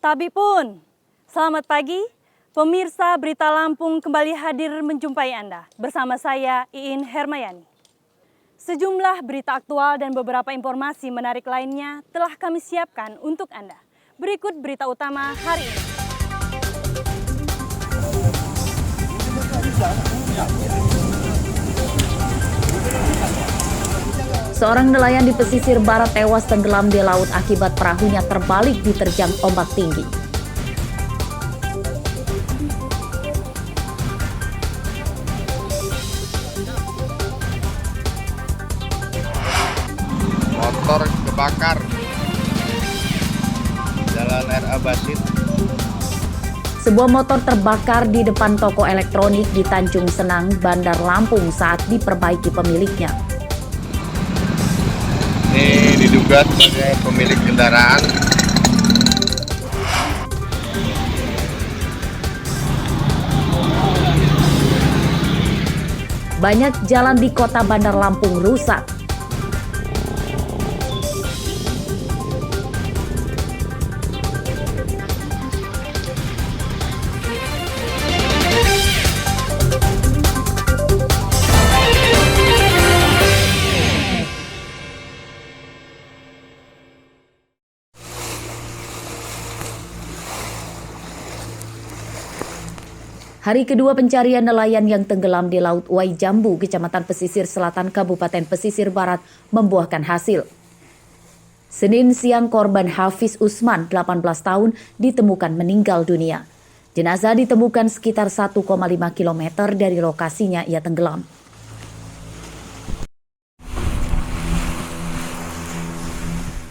Tabi pun, selamat pagi. Pemirsa Berita Lampung kembali hadir menjumpai Anda. Bersama saya, Iin Hermayani. Sejumlah berita aktual dan beberapa informasi menarik lainnya telah kami siapkan untuk Anda. Berikut berita utama hari ini. Seorang nelayan di pesisir barat tewas tenggelam di laut akibat perahunya terbalik diterjang ombak tinggi. Motor kebakar Jalan RA Basit. Sebuah motor terbakar di depan toko elektronik di Tanjung Senang, Bandar Lampung saat diperbaiki pemiliknya. Ini diduga sebagai pemilik kendaraan. Banyak jalan di kota Bandar Lampung rusak. Hari kedua pencarian nelayan yang tenggelam di Laut Wai Jambu, Kecamatan Pesisir Selatan, Kabupaten Pesisir Barat, membuahkan hasil. Senin siang korban Hafiz Usman, 18 tahun, ditemukan meninggal dunia. Jenazah ditemukan sekitar 1,5 km dari lokasinya ia tenggelam.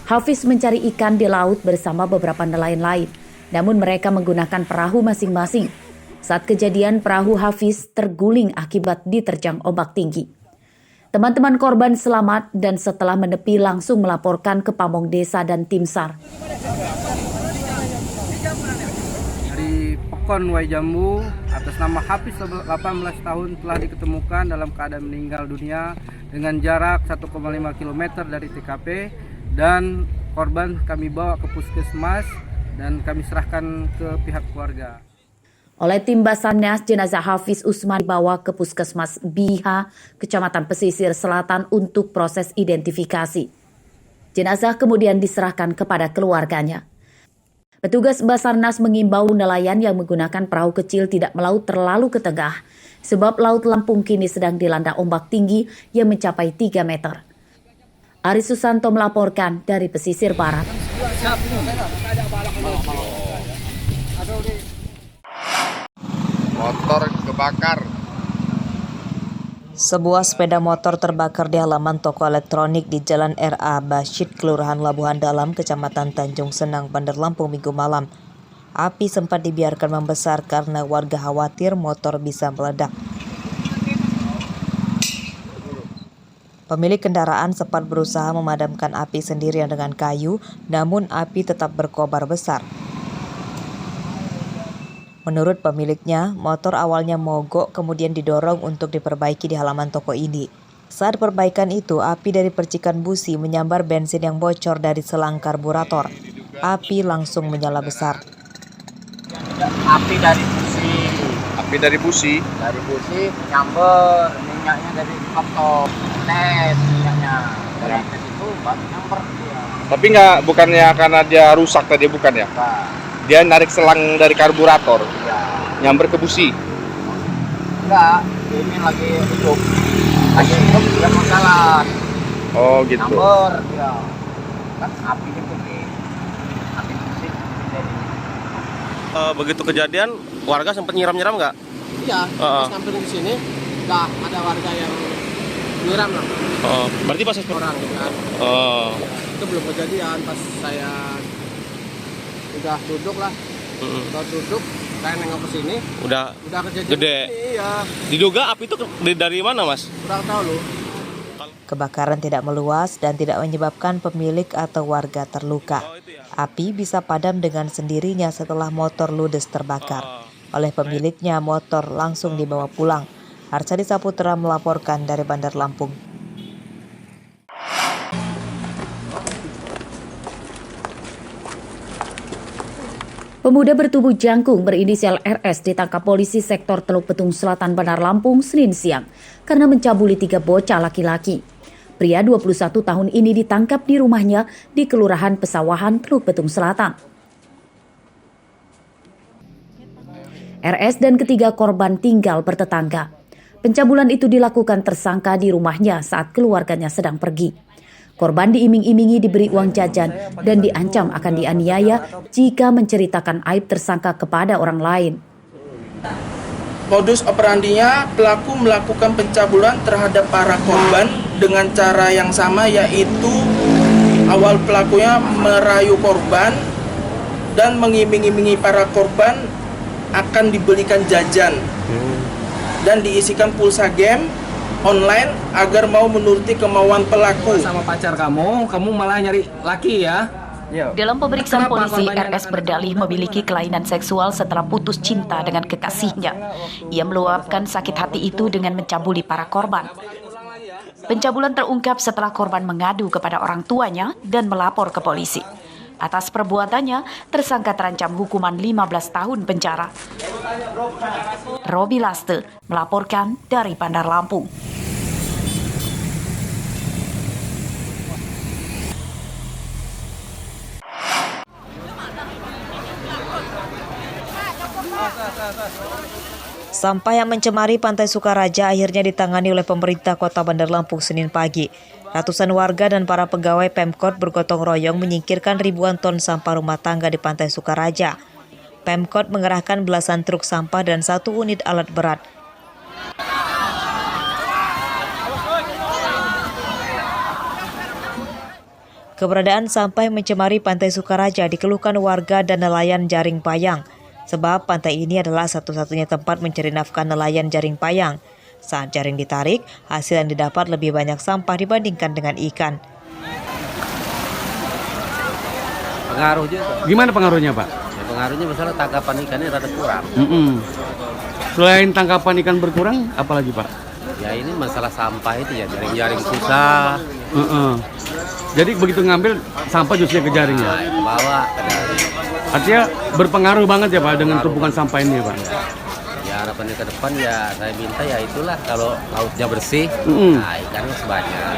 Hafiz mencari ikan di laut bersama beberapa nelayan lain, namun mereka menggunakan perahu masing-masing. Saat kejadian, perahu Hafiz terguling akibat diterjang ombak tinggi. Teman-teman korban selamat dan setelah menepi langsung melaporkan ke Pamong Desa dan Tim SAR. Dari Pekon Wai Jambu, atas nama Hafiz 18 tahun telah diketemukan dalam keadaan meninggal dunia dengan jarak 1,5 km dari TKP, dan korban kami bawa ke puskesmas dan kami serahkan ke pihak keluarga. Oleh tim Basarnas, jenazah Hafiz Usman dibawa ke Puskesmas Biha, Kecamatan Pesisir Selatan untuk proses identifikasi. Jenazah kemudian diserahkan kepada keluarganya. Petugas Basarnas mengimbau nelayan yang menggunakan perahu kecil tidak melaut terlalu ke tengah, sebab Laut Lampung kini sedang dilanda ombak tinggi yang mencapai 3 meter. Aris Susanto melaporkan dari Pesisir Barat. Motor kebakar. Sebuah sepeda motor terbakar di halaman toko elektronik di Jalan RA Basit, Kelurahan Labuhan Dalam, Kecamatan Tanjung Senang, Bandar Lampung, Minggu malam. Api sempat dibiarkan membesar karena warga khawatir motor bisa meledak. Pemilik kendaraan sempat berusaha memadamkan api sendirian dengan kayu, namun api tetap berkobar besar. Menurut pemiliknya, motor awalnya mogok kemudian didorong untuk diperbaiki di halaman toko ini. Saat perbaikan itu, api dari percikan busi menyambar bensin yang bocor dari selang karburator. Api langsung menyala besar. Api dari busi. Api dari busi. Dari busi nyamber, minyaknya dari kompor. Tes minyaknya. Dari tes itu baru nyamber dia. Tapi bukannya karena dia rusak tadi, bukan ya? Nah, Dia narik selang dari karburator, ya. nyamber ke busi. Enggak, ini lagi hidup. Lagi hidup dia mau jalan. Oh gitu. Nyamber dia. Kan api itu nih. Api busi. Begitu kejadian, warga sempat nyiram-nyiram nggak? Iya, pas sampai di sini, udah ada warga yang nyiram lah. Berarti pas Orang kan. Itu belum kejadian, pas saya udah duduk lah. Udah duduk, saya nengok ke sini. Udah kejadian. gede. Iya, Diduga api itu dari mana, Mas? kurang tahu loh. Kebakaran tidak meluas dan tidak menyebabkan pemilik atau warga terluka. Api bisa padam dengan sendirinya setelah motor ludes terbakar. Oleh pemiliknya, motor langsung dibawa pulang. Harsadi Saputra melaporkan dari Bandar Lampung. Pemuda bertubuh jangkung berinisial RS ditangkap polisi sektor Teluk Betung Selatan Bandar Lampung Senin siang karena mencabuli 3 bocah laki-laki. Pria 21 tahun ini ditangkap di rumahnya di Kelurahan Pesawahan, Teluk Betung Selatan. RS dan ketiga korban tinggal bertetangga. Pencabulan itu dilakukan tersangka di rumahnya saat keluarganya sedang pergi. Korban diiming-imingi diberi uang jajan dan diancam akan dianiaya jika menceritakan aib tersangka kepada orang lain. Modus operandinya, pelaku melakukan pencabulan terhadap para korban dengan cara yang sama, yaitu awal pelakunya merayu korban dan mengiming-imingi para korban akan dibelikan jajan dan diisikan pulsa game online agar mau menuruti kemauan pelaku. Sama pacar kamu malah nyari laki ya? Dalam pemeriksaan polisi, RS berdalih memiliki kelainan seksual setelah putus cinta dengan kekasihnya. Ia meluapkan sakit hati itu dengan mencabuli para korban. Pencabulan terungkap setelah korban mengadu kepada orang tuanya dan melapor ke polisi. Atas perbuatannya, tersangka terancam hukuman 15 tahun penjara. Robi Laste melaporkan dari Bandar Lampung. Sampah yang mencemari Pantai Sukaraja akhirnya ditangani oleh pemerintah Kota Bandar Lampung Senin pagi. Ratusan warga dan para pegawai Pemkot bergotong royong menyingkirkan ribuan ton sampah rumah tangga di Pantai Sukaraja. Pemkot mengerahkan belasan truk sampah dan 1 unit alat berat. Keberadaan sampah yang mencemari Pantai Sukaraja dikeluhkan warga dan nelayan Jaring Payang. Sebab pantai ini adalah satu-satunya tempat mencari nafkah nelayan Jaring Payang. Saat jaring ditarik, hasil yang didapat lebih banyak sampah dibandingkan dengan ikan. Pengaruh juga. Gimana pengaruhnya, Pak? Ya, pengaruhnya misalnya tangkapan ikannya rada kurang. Selain tangkapan ikan berkurang, apalagi Pak? Ya ini masalah sampah itu ya, jaring-jaring susah. Jadi begitu ngambil, sampah justru ke jaring ya? Ke bawah, ke jaring. Artinya berpengaruh banget ya Pak dengan tumpukan sampah ini ya Pak? Ya harapannya ke depan ya saya minta ya itulah kalau lautnya bersih, nah ikannya sebanyak.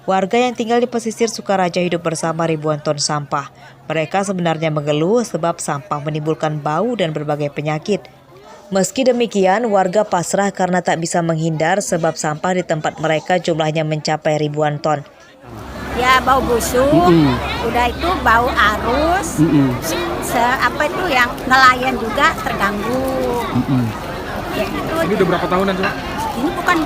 Warga yang tinggal di pesisir Sukaraja hidup bersama ribuan ton sampah. Mereka sebenarnya mengeluh sebab sampah menimbulkan bau dan berbagai penyakit. Meski demikian, warga pasrah karena tak bisa menghindar sebab sampah di tempat mereka jumlahnya mencapai ribuan ton. Ya bau busuk, udah itu bau arus, apa itu yang nelayan juga terganggu. Ya, gitu. Ini udah berapa tahunan coba? Ini bukan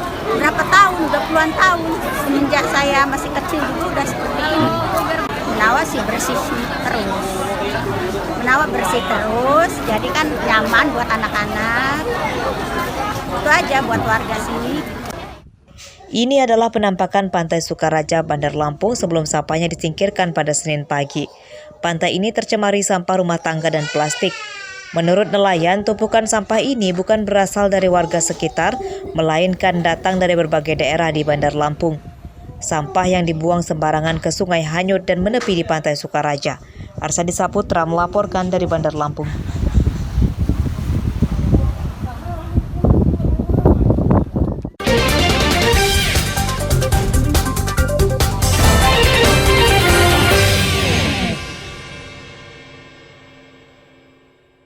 berapa tahun, udah puluhan tahun. Semenjak saya masih kecil dulu udah seperti ini. Menawa sih bersih terus. Menawa bersih terus, jadi kan nyaman buat anak-anak. Itu aja buat warga sini. Ini adalah penampakan Pantai Sukaraja, Bandar Lampung sebelum sampahnya disingkirkan pada Senin pagi. Pantai ini tercemari sampah rumah tangga dan plastik. Menurut nelayan, tumpukan sampah ini bukan berasal dari warga sekitar, melainkan datang dari berbagai daerah di Bandar Lampung. Sampah yang dibuang sembarangan ke sungai hanyut dan menepi di Pantai Sukaraja. Arsadi Saputra melaporkan dari Bandar Lampung.